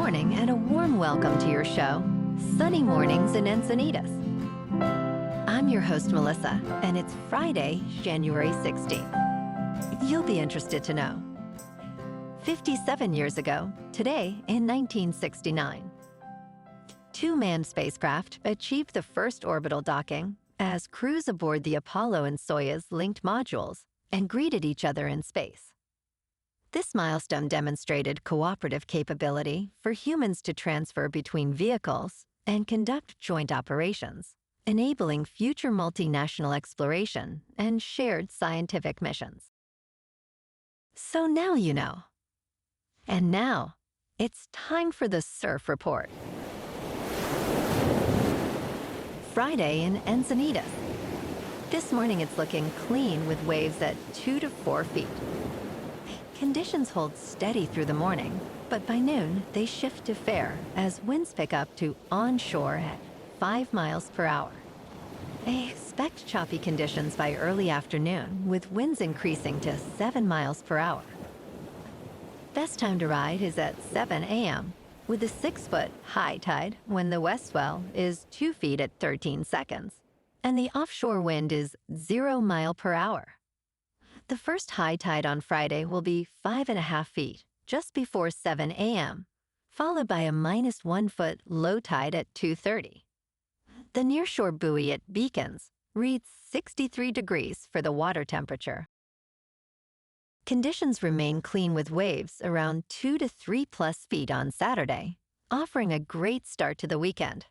morning and a warm welcome to your show, Sunny Mornings in Encinitas. I'm your host, Melissa, and it's Friday, January 16th. You'll be interested to know. 57 years ago, today in 1969, two manned spacecraft achieved the first orbital docking as crews aboard the Apollo and Soyuz linked modules and greeted each other in space. This milestone demonstrated cooperative capability for humans to transfer between vehicles and conduct joint operations, enabling future multinational exploration and shared scientific missions. So now you know. And now, it's time for the Surf Report. Friday in Encinitas. This morning it's looking clean with waves at 2 to 4 feet. Conditions hold steady through the morning, but by noon they shift to fair as winds pick up to onshore at 5 miles per hour. Expect choppy conditions by early afternoon with winds increasing to 7 miles per hour. Best time to ride is at 7 a.m. with a 6-foot high tide when the west swell is 2 feet at 13 seconds, and the offshore wind is 0 mile per hour. The first high tide on Friday will be 5.5 feet just before 7 a.m., followed by a -1 foot low tide at 2:30. The nearshore buoy at Beacons reads 63 degrees for the water temperature. Conditions remain clean with waves around 2 to 3 plus feet on Saturday, offering a great start to the weekend.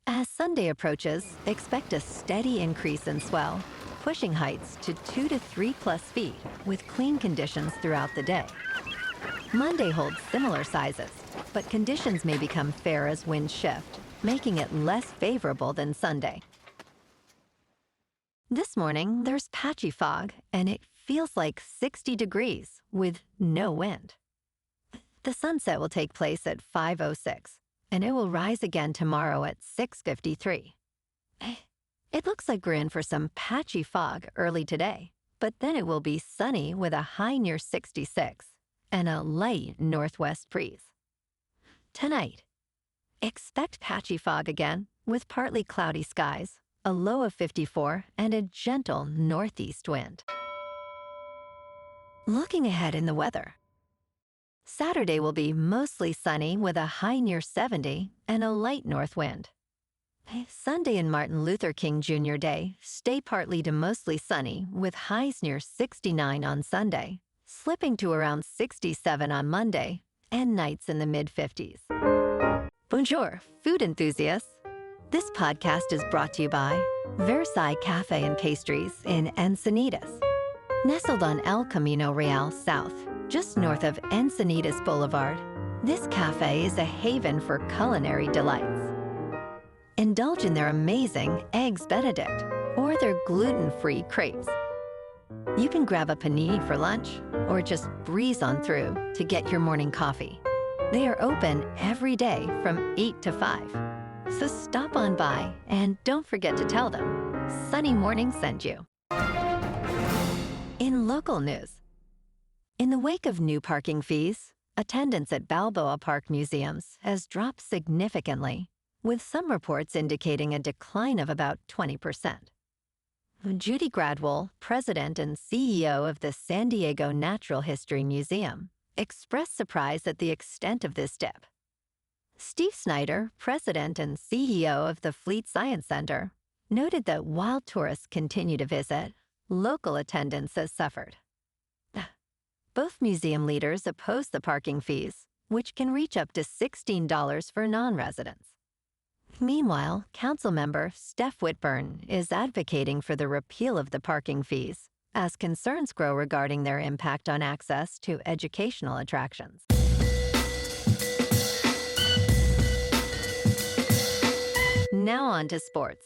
As Sunday approaches, expect a steady increase in swell, pushing heights to 2 to 3 plus feet with clean conditions throughout the day. Monday holds similar sizes, but conditions may become fair as winds shift, making it less favorable than Sunday. This morning, there's patchy fog, and it feels like 60 degrees with no wind. The sunset will take place at 5:06, and it will rise again tomorrow at 6:53. It looks like we're in for some patchy fog early today, but then it will be sunny with a high near 66 and a light northwest breeze. Tonight, expect patchy fog again with partly cloudy skies, a low of 54, and a gentle northeast wind. Looking ahead in the weather. Saturday will be mostly sunny with a high near 70 and a light north wind. Sunday and Martin Luther King Jr. Day stay partly to mostly sunny with highs near 69 on Sunday, slipping to around 67 on Monday, and nights in the mid-50s. Bonjour, food enthusiasts. This podcast is brought to you by Versailles Cafe and Pastries in Encinitas. Nestled on El Camino Real South, just north of Encinitas Boulevard, this cafe is a haven for culinary delights. Indulge in their amazing Eggs Benedict or their gluten-free crepes. You can grab a panini for lunch or just breeze on through to get your morning coffee. They are open every day from 8 to 5. So stop on by and don't forget to tell them Sunny Morning sent you. In local news, in the wake of new parking fees, attendance at Balboa Park museums has dropped significantly, with some reports indicating a decline of about 20%. Judy Gradwohl, president and CEO of the San Diego Natural History Museum, expressed surprise at the extent of this dip. Steve Snyder, president and CEO of the Fleet Science Center, noted that while tourists continue to visit, local attendance has suffered. Both museum leaders oppose the parking fees, which can reach up to $16 for non-residents. Meanwhile, Councilmember Steph Whitburn is advocating for the repeal of the parking fees as concerns grow regarding their impact on access to educational attractions. Now on to sports.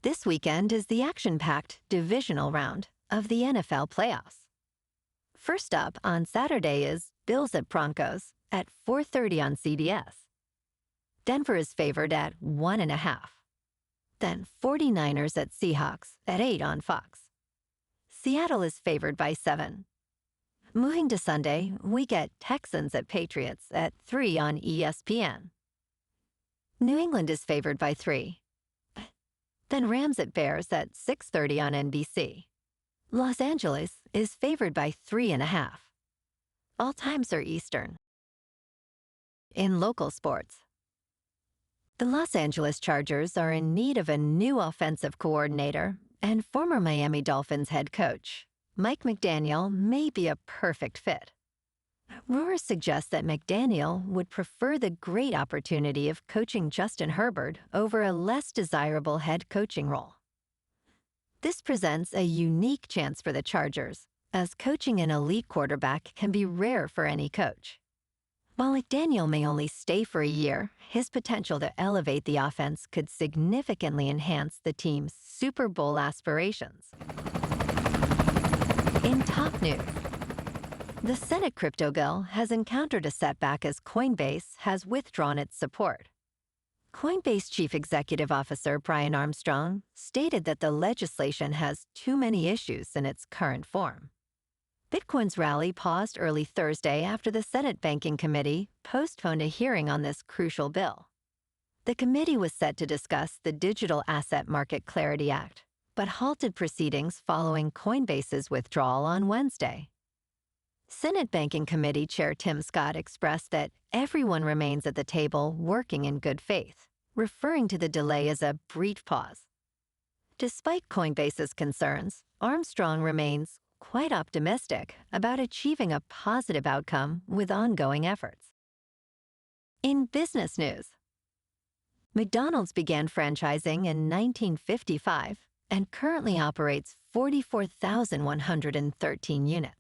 This weekend is the action-packed divisional round of the NFL playoffs. First up on Saturday is Bills at Broncos at 4:30 on CBS. Denver is favored at 1.5. Then 49ers at Seahawks at 8 on Fox. Seattle is favored by 7. Moving to Sunday, we get Texans at Patriots at 3 on ESPN. New England is favored by 3. Then Rams at Bears at 6:30 on NBC. Los Angeles is favored by 3.5. All times are Eastern. In local sports, the Los Angeles Chargers are in need of a new offensive coordinator, and former Miami Dolphins head coach Mike McDaniel may be a perfect fit. Rumors suggest that McDaniel would prefer the great opportunity of coaching Justin Herbert over a less desirable head coaching role. This presents a unique chance for the Chargers, as coaching an elite quarterback can be rare for any coach. While McDaniel may only stay for a year, his potential to elevate the offense could significantly enhance the team's Super Bowl aspirations. In top news, the Senate crypto bill has encountered a setback as Coinbase has withdrawn its support. Coinbase Chief Executive Officer Brian Armstrong stated that the legislation has too many issues in its current form. Bitcoin's rally paused early Thursday after the Senate Banking Committee postponed a hearing on this crucial bill. The committee was set to discuss the Digital Asset Market Clarity Act, but halted proceedings following Coinbase's withdrawal on Wednesday. Senate Banking Committee Chair Tim Scott expressed that everyone remains at the table working in good faith, referring to the delay as a brief pause. Despite Coinbase's concerns, Armstrong remains quite optimistic about achieving a positive outcome with ongoing efforts. In business news, McDonald's began franchising in 1955 and currently operates 44,113 units.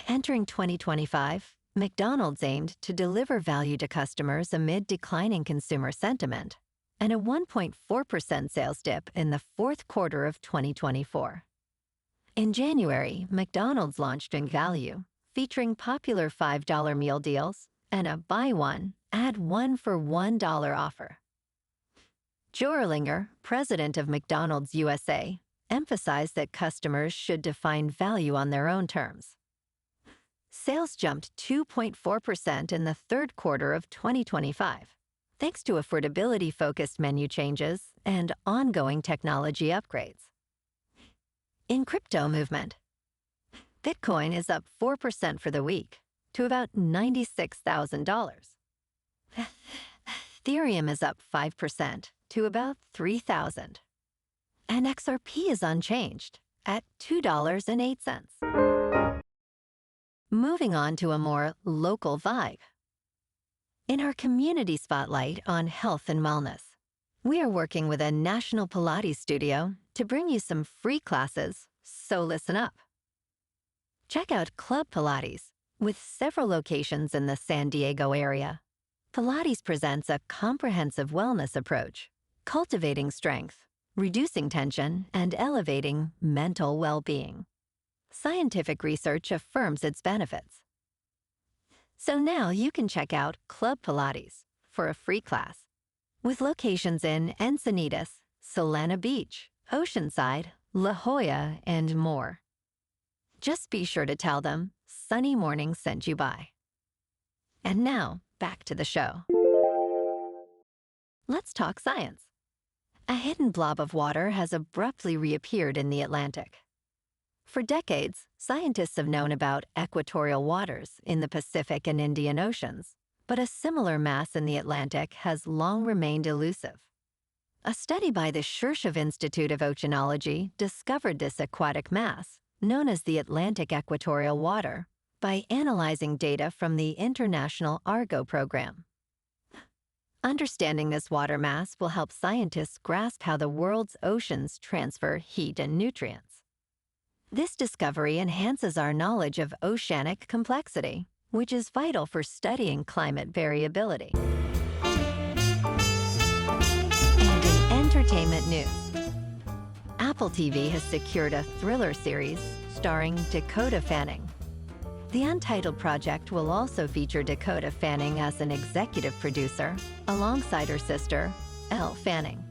Entering 2025, McDonald's aimed to deliver value to customers amid declining consumer sentiment and a 1.4% sales dip in the fourth quarter of 2024. In January, McDonald's launched in value, featuring popular $5 meal deals and a buy one, add one for $1 offer. Joe Erlinger, president of McDonald's USA, emphasized that customers should define value on their own terms. Sales jumped 2.4% in the third quarter of 2025, thanks to affordability-focused menu changes and ongoing technology upgrades. In crypto movement, Bitcoin is up 4% for the week to about $96,000. Ethereum is up 5% to about $3,000. And XRP is unchanged at $2.08. Moving on to a more local vibe. In our community spotlight on health and wellness, we are working with a national Pilates studio to bring you some free classes, so listen up. Check out Club Pilates, with several locations in the San Diego area. Pilates presents a comprehensive wellness approach, cultivating strength, reducing tension, and elevating mental well-being. Scientific research affirms its benefits. So now you can check out Club Pilates for a free class, with locations in Encinitas, Solana Beach, Oceanside, La Jolla, and more. Just be sure to tell them Sunny Morning sent you by. And now, back to the show. Let's talk science. A hidden blob of water has abruptly reappeared in the Atlantic. For decades, scientists have known about equatorial waters in the Pacific and Indian Oceans, but a similar mass in the Atlantic has long remained elusive. A study by the Shirshov Institute of Oceanology discovered this aquatic mass, known as the Atlantic Equatorial Water, by analyzing data from the International Argo Program. Understanding this water mass will help scientists grasp how the world's oceans transfer heat and nutrients. This discovery enhances our knowledge of oceanic complexity, which is vital for studying climate variability. And in entertainment news, Apple TV has secured a thriller series starring Dakota Fanning. The untitled project will also feature Dakota Fanning as an executive producer, alongside her sister, Elle Fanning.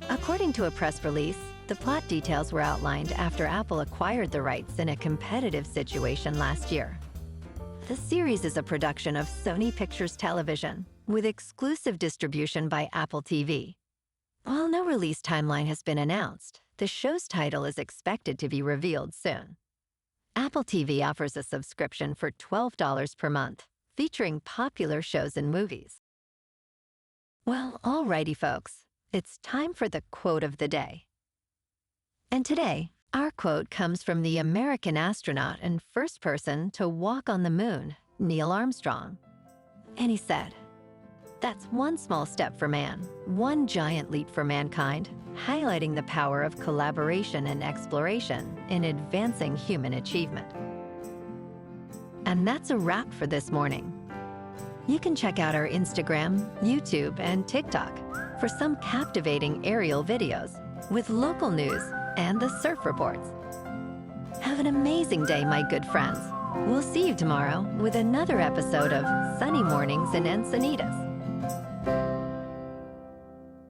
According to a press release, The plot details were outlined after Apple acquired the rights in a competitive situation last year. The series is a production of Sony Pictures Television, with exclusive distribution by Apple TV. While no release timeline has been announced, the show's title is expected to be revealed soon. Apple TV offers a subscription for $12 per month, featuring popular shows and movies. Well, alrighty folks, it's time for the quote of the day. And today, our quote comes from the American astronaut and first person to walk on the moon, Neil Armstrong. And he said, "That's one small step for man, one giant leap for mankind, highlighting the power of collaboration and exploration in advancing human achievement." And that's a wrap for this morning. You can check out our Instagram, YouTube, and TikTok for some captivating aerial videos with local news and the surf reports. Have an amazing day, my good friends. We'll see you tomorrow with another episode of Sunny Mornings in Encinitas.